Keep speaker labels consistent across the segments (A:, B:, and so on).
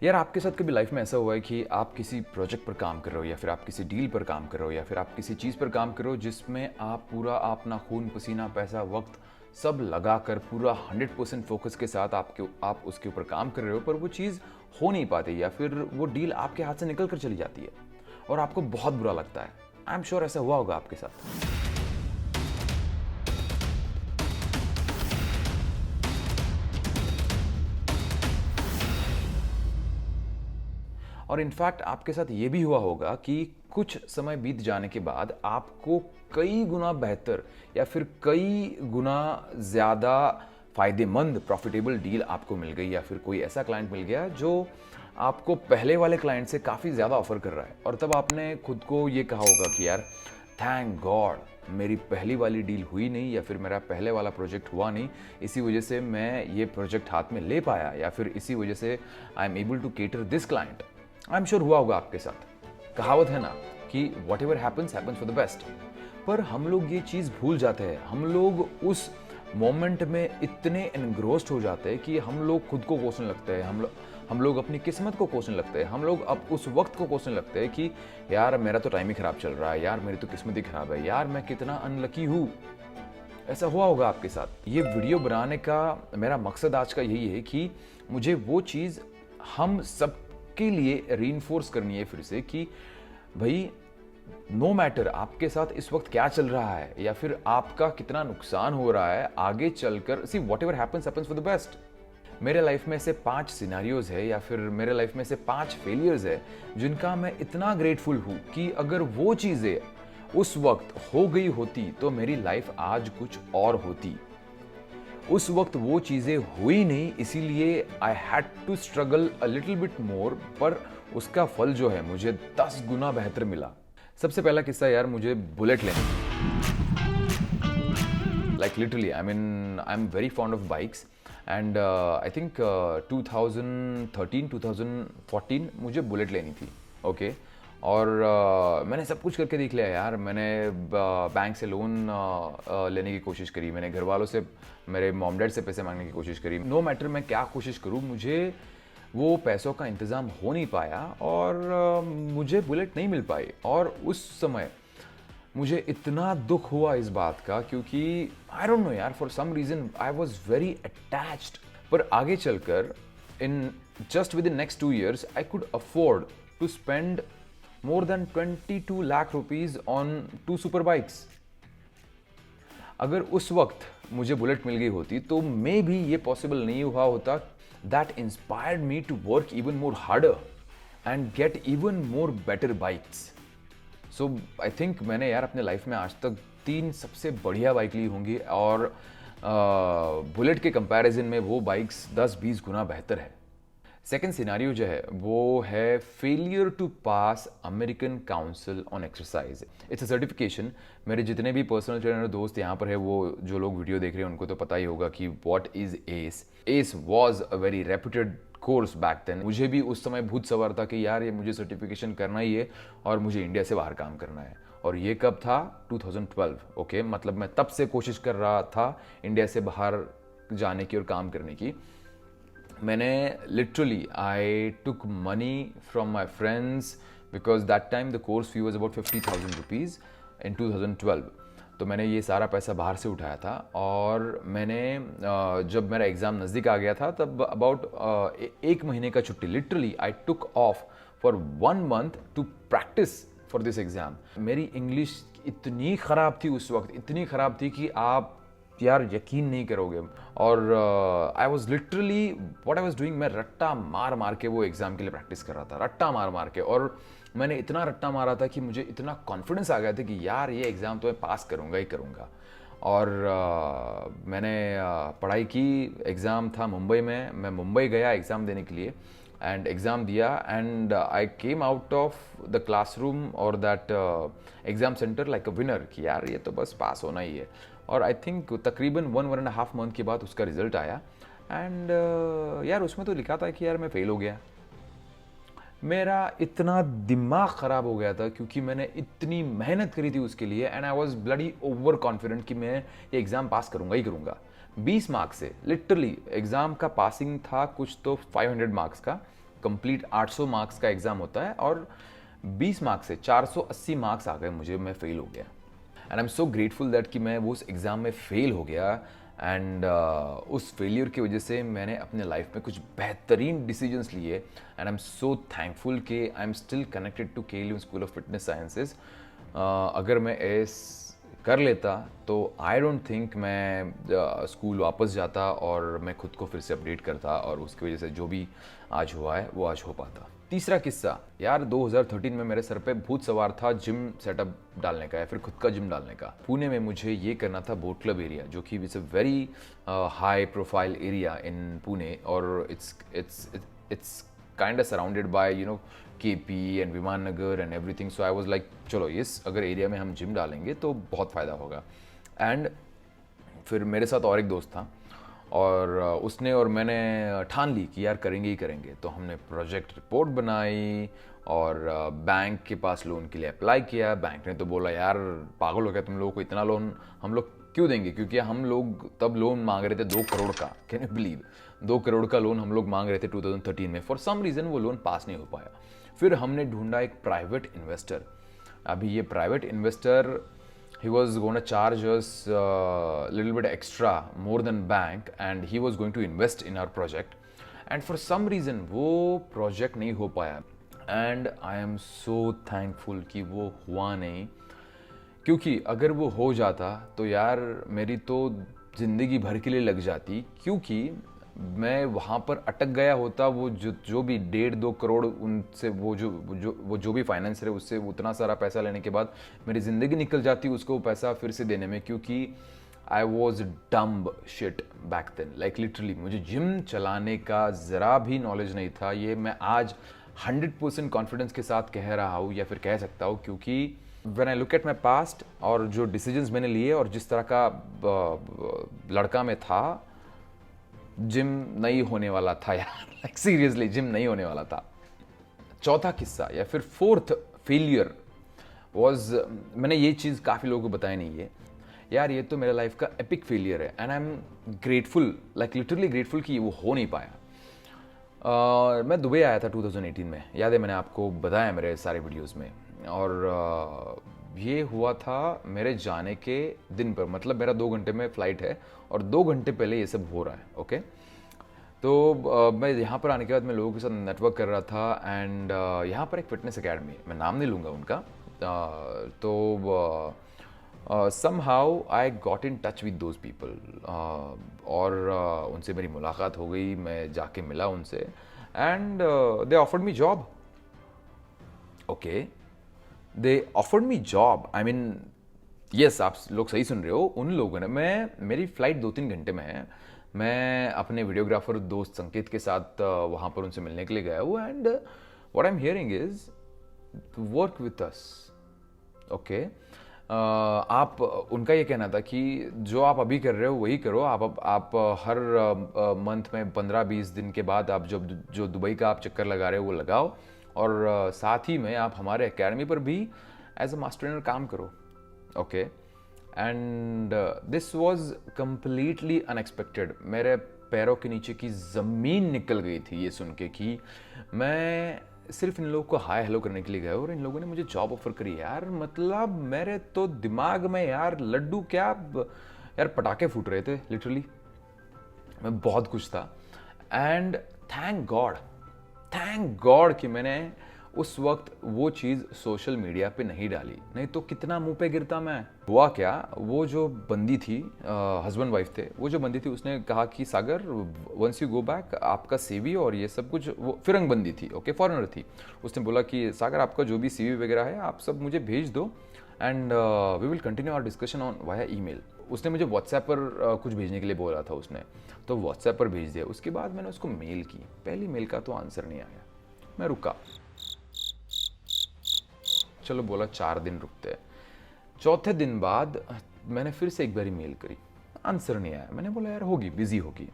A: यार आपके साथ कभी लाइफ में ऐसा हुआ है कि आप किसी प्रोजेक्ट पर काम कर रहे हो या फिर आप किसी डील पर काम कर रहे हो या फिर आप किसी चीज़ पर काम कर रहे हो जिसमें आप पूरा अपना खून पसीना पैसा वक्त सब लगाकर पूरा 100% फोकस के साथ आप उसके ऊपर काम कर रहे हो, पर वो चीज़ हो नहीं पाती या फिर वो डील आपके हाथ से निकल कर चली जाती है और आपको बहुत बुरा लगता है। आई एम श्योर ऐसा हुआ होगा आपके साथ। और इनफैक्ट आपके साथ ये भी हुआ होगा कि कुछ समय बीत जाने के बाद आपको कई गुना बेहतर या फिर कई गुना ज़्यादा फ़ायदेमंद प्रॉफिटेबल डील आपको मिल गई या फिर कोई ऐसा क्लाइंट मिल गया जो आपको पहले वाले क्लाइंट से काफ़ी ज़्यादा ऑफर कर रहा है, और तब आपने खुद को ये कहा होगा कि यार थैंक गॉड मेरी पहली वाली डील हुई नहीं या फिर मेरा पहले वाला प्रोजेक्ट हुआ नहीं, इसी वजह से मैं ये प्रोजेक्ट हाथ में ले पाया या फिर इसी वजह से I am able to cater this client. I am sure हुआ होगा आपके साथ। कहावत है ना कि whatever happens happens for the best. पर हम लोग ये चीज़ भूल जाते हैं, हम लोग उस मोमेंट में इतने एनग्रोस्ड हो जाते हैं कि हम लोग खुद को कोसने लगते हैं, हम लोग अपनी किस्मत को कोसने लगते हैं, हम लोग अब उस वक्त को कोसने लगते हैं कि यार मेरा तो टाइम ही खराब चल रहा है, यार मेरी तो किस्मत ही खराब है, यार मैं कितना अनलकी हूँ। ऐसा हुआ होगा आपके साथ। ये वीडियो बनाने का मेरा मकसद आज का यही है कि मुझे वो चीज़ हम सब के लिए रीइंफोर्स करनी है फिर से कि भाई नो मैटर आपके साथ इस वक्त क्या चल रहा है या फिर आपका कितना नुकसान हो रहा है, आगे चलकर see what ever happens happens for the best. मेरे लाइफ में ऐसे 5 सिनेरियोज है या फिर मेरे लाइफ में ऐसे 5 फेलियर्स है जिनका मैं इतना ग्रेटफुल हूँ कि अगर वो चीज़ें उस वक्त हो गई होती तो मेरी लाइफ आज कुछ और होती। उस वक्त वो चीज़ें हुई नहीं, इसीलिए I had to struggle a little bit more, पर उसका फल जो है मुझे 10 गुना बेहतर मिला। सबसे पहला किस्सा यार, मुझे बुलेट लेनी, like literally I am very fond of bikes and I think 2013-2014 मुझे बुलेट लेनी थी। ओके और मैंने सब कुछ करके देख लिया यार। मैंने बैंक से लोन लेने की कोशिश करी, मैंने घर वालों से, मेरे मॉम डैड से पैसे मांगने की कोशिश करी। नो मैटर मैं क्या कोशिश करूँ, मुझे वो पैसों का इंतज़ाम हो नहीं पाया और मुझे बुलेट नहीं मिल पाई। और उस समय मुझे इतना दुख हुआ इस बात का, क्योंकि आई डोंट नो यार, for some reason I was very attached. पर आगे चलकर in just within next 2 years I could afford to spend more than 22 lakh rupees on 2 super bikes। अगर उस वक्त मुझे बुलेट मिल गई होती तो मे भी ये पॉसिबल नहीं हुआ होता। That inspired me to work even more harder and get even more better bikes. So I think मैंने यार अपने लाइफ में आज तक 3 सबसे बढ़िया बाइक ली होंगी और बुलेट के कंपैरिजन में वो बाइक्स 10-20 गुना बेहतर है। सेकेंड सिनारियो जो है वो है failure to pass American council on exercise. It's a certification. मेरे जितने भी पर्सनल ट्रेनर दोस्त यहाँ पर है, वो जो लोग वीडियो देख रहे हैं उनको तो पता ही होगा कि what is ACE. ACE was a very reputed course back then. मुझे भी उस समय भूत सवार था कि यार ये मुझे सर्टिफिकेशन करना ही है और मुझे इंडिया से बाहर काम करना है। और ये कब था? 2012। ओके मतलब मैं तब से कोशिश कर रहा था इंडिया से बाहर जाने की और काम करने की। मैंने literally I took money from my friends because that time the course fee was about 50,000 rupees in 2012। तो मैंने ये सारा पैसा बाहर से उठाया था और मैंने जब मेरा एग्ज़ाम नज़दीक आ गया था तब अबाउट 1 महीने का छुट्टी, literally I took off for 1 month to practice for this exam. मेरी इंग्लिश इतनी ख़राब थी उस वक्त, इतनी ख़राब थी कि आप यार यकीन नहीं करोगे। और I was literally what I was doing, मैं रट्टा मार मार के वो एग्ज़ाम के लिए प्रैक्टिस कर रहा था, रट्टा मार मार के। और मैंने इतना रट्टा मारा था कि मुझे इतना कॉन्फिडेंस आ गया था कि यार ये एग्ज़ाम तो मैं पास करूँगा ही करूँगा। और मैंने पढ़ाई की। एग्ज़ाम था मुंबई में, मैं मुंबई गया एग्ज़ाम देने के लिए एंड एग्ज़ाम दिया and I came out of the classroom और that exam centre like a winner कि यार ये तो बस पास होना ही है। और आई थिंक तकरीबन 1-1.5 month के बाद उसका रिजल्ट आया एंड यार उसमें तो लिखा था कि यार मैं फेल हो गया। मेरा इतना दिमाग ख़राब हो गया था क्योंकि मैंने इतनी मेहनत करी थी उसके लिए and I was bloody over confident कि मैं ये एग्ज़ाम पास करूँगा ही करूँगा। 20 मार्क्स से लिटरली एग्ज़ाम का पासिंग था कुछ तो 500 मार्क्स का कंप्लीट 800 मार्क्स का एग्ज़ाम होता है और 20 मार्क्स से 480 मार्क्स आ गए मुझे, मैं फेल हो गया। And I am so grateful that कि मैं वो उस एग्ज़ाम में फेल हो गया। एंड उस फेलियर की वजह से मैंने अपने लाइफ में कुछ बेहतरीन डिसीजंस लिए। And I am so thankful कि I am still connected to KLU school of fitness sciences. अगर मैं एस कर लेता तो आई डोंट थिंक मैं स्कूल वापस जाता और मैं खुद को फिर से अपडेट करता, और उसकी वजह से जो भी आज हुआ है वो आज हो पाता। तीसरा किस्सा यार, 2013 में मेरे सर पे भूत सवार था जिम सेटअप डालने का या फिर खुद का जिम डालने का। पुणे में मुझे ये करना था बोट क्लब एरिया, जो कि it's a very high profile area in Pune, और it's kind of surrounded by KP and Viman Nagar and everything. So I was like चलो इस अगर एरिया में हम जिम डालेंगे तो बहुत फ़ायदा होगा। एंड फिर मेरे साथ और एक दोस्त था, और उसने और मैंने ठान ली कि यार करेंगे ही करेंगे। तो हमने प्रोजेक्ट रिपोर्ट बनाई और बैंक के पास लोन के लिए अप्लाई किया। बैंक ने तो बोला यार पागल हो गया तुम लोगों को, इतना लोन हम लोग क्यों देंगे, क्योंकि हम लोग तब लोन मांग रहे थे 2 करोड़ का। कैन यू बिलीव, 2 करोड़ का लोन हम लोग मांग रहे थे 2013 में। फॉर सम रीज़न वो लोन पास नहीं हो पाया। फिर हमने ढूंढा एक प्राइवेट इन्वेस्टर। अभी ये private investor, he was going to charge us little bit extra more than bank, and he was going to invest in our project, and for some reason वो project नहीं हो पाया। and I am so thankful कि वो हुआ नहीं, क्योंकि अगर वो हो जाता तो यार मेरी तो ज़िंदगी भर के लिए लग जाती, क्योंकि मैं वहाँ पर अटक गया होता। वो जो भी 1.5-2 करोड़ उनसे वो जो भी फाइनेंसर है उससे उतना सारा पैसा लेने के बाद मेरी ज़िंदगी निकल जाती उसको पैसा फिर से देने में, क्योंकि I was dumb shit back then. Like literally मुझे जिम चलाने का ज़रा भी नॉलेज नहीं था। ये मैं आज 100% कॉन्फिडेंस के साथ कह रहा हूँ या फिर कह सकता हूँ, क्योंकि when I look at my past और जो डिसीजंस मैंने लिए और जिस तरह का लड़का मैं था, जिम नहीं होने वाला था यार। लाइक सीरियसली जिम नहीं होने वाला था। चौथा किस्सा या फिर फोर्थ फेलियर वाज, मैंने ये चीज़ काफ़ी लोगों को बताई नहीं है यार, ये तो मेरे लाइफ का एपिक फेलियर है। And I am grateful, like literally grateful कि वो हो नहीं पाया। मैं दुबई आया था 2018 में, याद है मैंने आपको बताया मेरे सारे वीडियोस में। और ये हुआ था मेरे जाने के दिन पर, मतलब मेरा 2 घंटे में फ़्लाइट है और 2 घंटे पहले ये सब हो रहा है। ओके, तो मैं यहाँ पर आने के बाद मैं लोगों के साथ नेटवर्क कर रहा था। एंड यहाँ पर एक फिटनेस एकेडमी, मैं नाम नहीं लूँगा उनका, तो somehow I got in touch with those people, और उनसे मेरी मुलाकात हो गई, मैं जाके मिला उनसे, and they offered me job. Okay, they offered me job. I mean, yes, आप लोग सही सुन रहे हो। उन लोगों ने, मेरी फ़्लाइट 2-3 घंटे में है, मैं अपने वीडियोग्राफर दोस्त संकेत के साथ वहाँ पर उनसे मिलने के लिए गया हूँ। And what I am hearing is work with us. Okay, आप, उनका ये कहना था कि जो आप अभी कर रहे हो वही करो। आप हर मंथ में 15-20 दिन के बाद आप जो दुबई का आप चक्कर लगा रहे हो वो लगाओ, और साथ ही में आप हमारे एकेडमी पर भी एज अ मास्टर ट्रेनर काम करो। Okay, and this was completely unexpected. मेरे पैरों के नीचे की ज़मीन निकल गई थी ये सुन के कि मैं सिर्फ इन लोगों को हाय हेलो करने के लिए गया और इन लोगों ने मुझे जॉब ऑफर करी। यार मतलब मेरे तो दिमाग में यार लड्डू क्या यार पटाखे फूट रहे थे लिटरली। मैं बहुत खुश था। एंड थैंक गॉड कि मैंने उस वक्त वो चीज़ सोशल मीडिया पे नहीं डाली, नहीं तो कितना मुंह पे गिरता मैं। हुआ क्या, वो जो बंदी थी, हस्बैंड वाइफ थे, वो जो बंदी थी उसने कहा कि सागर वंस यू गो बैक आपका सीवी और ये सब कुछ, वो फिरंग बंदी थी, ओके, फॉरेनर थी। उसने बोला कि सागर आपका जो भी सीवी वगैरह है आप सब मुझे भेज दो and we will continue our discussion on via email. उसने मुझे व्हाट्सएप पर कुछ भेजने के लिए बोला था उसने, तो व्हाट्सएप पर भेज दिया। उसके बाद मैंने उसको मेल की, पहली मेल का तो आंसर नहीं आया। मैं रुका, चलो बोला 4 दिन रुकते हैं। चौथे दिन बाद मैंने फिर से एक बारी मेल करी, आंसर नहीं आया। मैंने बोला यार होगी, बिजी होगी।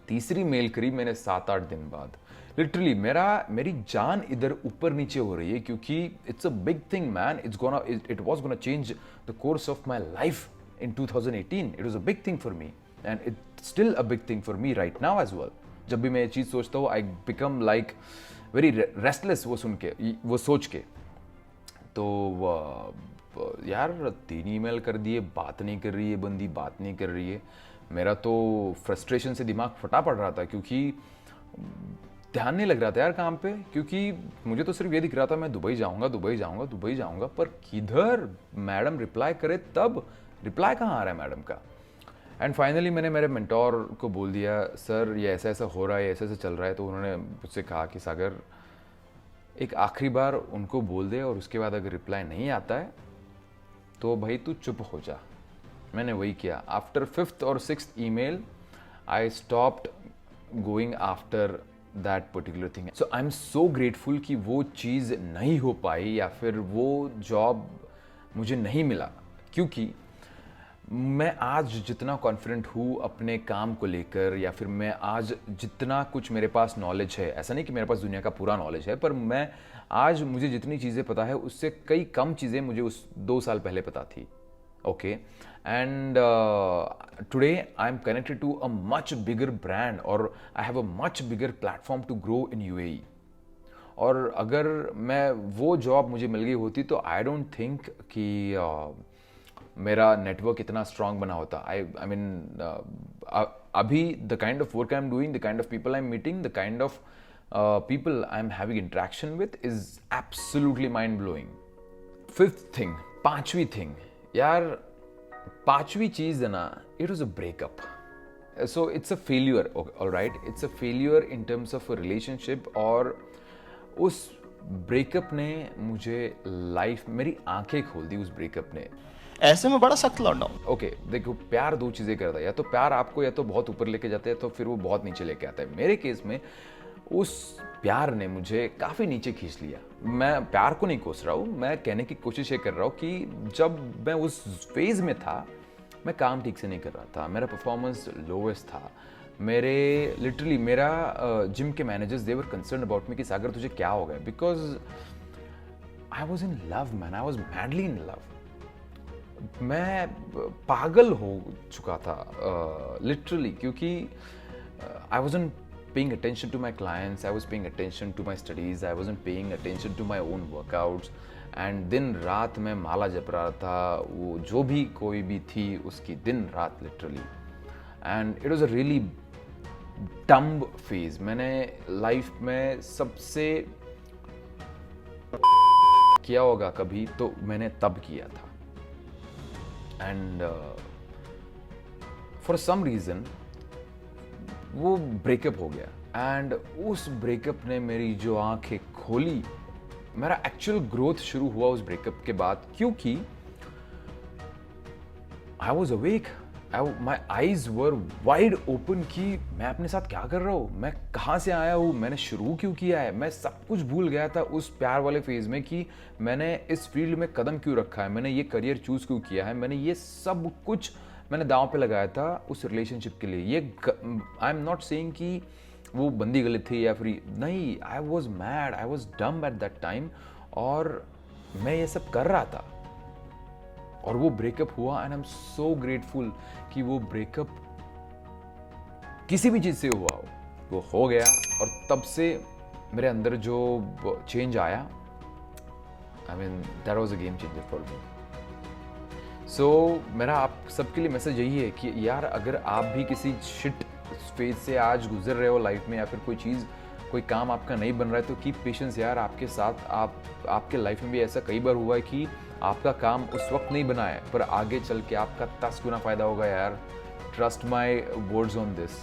A: तीसरी मेल करी मैंने 7-8 दिन बाद। लिटरली मेरी जान इधर ऊपर नीचे हो रही है, क्योंकि it's a big thing man. It was gonna change the course of my life in 2018। It was a big thing for me and it's still a big thing for me right now as well. जब भी मैं ये चीज़ सोचता हूँ I become like very restless वो सुन के, वो सोच के। तो यार 3 ईमेल कर दिए, बात नहीं कर रही है बंदी, बात नहीं कर रही है। मेरा तो फ्रस्ट्रेशन से दिमाग फटा पड़ रहा था, क्योंकि ध्यान नहीं लग रहा था यार काम पे, क्योंकि मुझे तो सिर्फ ये दिख रहा था मैं दुबई जाऊंगा, दुबई जाऊंगा, दुबई जाऊंगा, पर किधर मैडम रिप्लाई करे, तब रिप्लाई कहाँ आ रहा है मैडम का। एंड फाइनली मैंने मेरे मेंटोर को बोल दिया, सर ये ऐसा ऐसा हो रहा है, ऐसा ऐसा चल रहा है। तो उन्होंने मुझसे कहा कि सागर एक आखिरी बार उनको बोल दे, और उसके बाद अगर रिप्लाई नहीं आता है तो भाई तू चुप हो जा। मैंने वही किया। आफ्टर 5th और 6th email I stopped going after that particular thing. So I am so grateful कि वो चीज़ नहीं हो पाई, या फिर वो जॉब मुझे नहीं मिला, क्योंकि मैं आज जितना कॉन्फिडेंट हूँ अपने काम को लेकर, या फिर मैं आज जितना कुछ मेरे पास नॉलेज है, ऐसा नहीं कि मेरे पास दुनिया का पूरा नॉलेज है, पर मैं आज मुझे जितनी चीज़ें पता है उससे कई कम चीज़ें मुझे उस 2 साल पहले पता थी। Okay, and today I am connected to a much bigger brand, और I have a much bigger platform to grow in UAE। और अगर मैं वो जॉब मुझे मिल गई होती तो आई डोंट थिंक कि मेरा नेटवर्क इतना स्ट्रांग बना होता। आई मीन अभी the kind of work I am doing, the kind of people I am meeting, the kind of people I am having interaction with is absolutely mind blowing. 5th thing, 5वीं thing यार, 5वीं चीज है ना, it was a breakup. So it's a failure, alright, it's a failure in terms of a relationship. और उस breakup ने मुझे लाइफ, मेरी आंखें खोल दी उस ब्रेकअप ने।
B: ऐसे में बड़ा सख्त लौंडा हूं।
A: ओके, देखो प्यार 2 चीजें करता है, या तो प्यार आपको या तो बहुत ऊपर लेके जाता है, तो फिर वो बहुत नीचे लेके आता है। मेरे केस में उस प्यार ने मुझे काफी नीचे खींच लिया। मैं प्यार को नहीं कोस रहा हूँ, मैं कहने की कोशिश ये कर रहा हूँ कि जब मैं उस फेज में था, मैं काम ठीक से नहीं कर रहा था, मेरा परफॉर्मेंस लोवेस्ट था। मेरे लिटरली मेरा जिम के managers they were concern about me कि सागर तुझे क्या हो गया, because I was in love man, I was madly in love. मैं पागल हो चुका था लिटरली, क्योंकि आई wasn't paying attention to my clients, I was paying attention to my studies, I wasn't paying attention to my own workouts, and दिन रात मैं माला जप रहा था, वो जो भी कोई भी थी उसकी, दिन रात literally. And it was a really dumb phase. मैंने लाइफ में सबसे किया होगा कभी तो मैंने तब किया था। एंड फॉर सम रीजन वो ब्रेकअप हो गया, एंड उस ब्रेकअप ने मेरी जो आंखें खोली, मेरा एक्चुअल ग्रोथ शुरू हुआ उस ब्रेकअप के बाद, क्योंकि I was awake, my eyes were wide open कि मैं अपने साथ क्या कर रहा हूँ, मैं कहाँ से आया हूँ, मैंने शुरू क्यों किया है। मैं सब कुछ भूल गया था उस प्यार वाले फेज में कि मैंने इस फील्ड में कदम क्यों रखा है, मैंने ये करियर चूज क्यों किया है, मैंने ये सब कुछ मैंने दांव पे लगाया था उस रिलेशनशिप के लिए। ये आई एम नॉट सेइंग कि वो बंदी गलत थी या फिर नहीं, I was mad, I was डम एट दैट टाइम, और मैं ये सब कर रहा था और वो ब्रेकअप हुआ। And I am so grateful कि वो ब्रेकअप किसी भी चीज से हुआ हो, वो हो गया, और तब से मेरे अंदर जो चेंज आया, I mean that was a game changer for me. So मेरा आप सबके लिए मैसेज यही है कि यार अगर आप भी किसी शिट फेज से आज गुजर रहे हो लाइफ में, या फिर कोई चीज़, कोई काम आपका नहीं बन रहा है, तो कीप पेशेंस यार। आपके साथ आपके लाइफ में भी ऐसा कई बार हुआ है कि आपका काम उस वक्त नहीं बना है, पर आगे चल के आपका 10 गुना फ़ायदा होगा यार। Trust my words on this.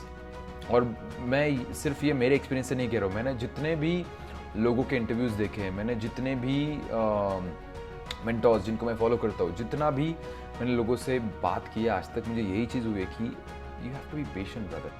A: और मैं सिर्फ ये मेरे एक्सपीरियंस से नहीं कह रहा हूँ, मैंने जितने भी लोगों के इंटरव्यूज़ देखे हैं, मैंने जितने भी मेंटोर्स जिनको मैं फॉलो करता हूँ, जितना भी मैंने लोगों से बात किया आज तक, मुझे यही चीज़ हुई है कि you have to be patient brother.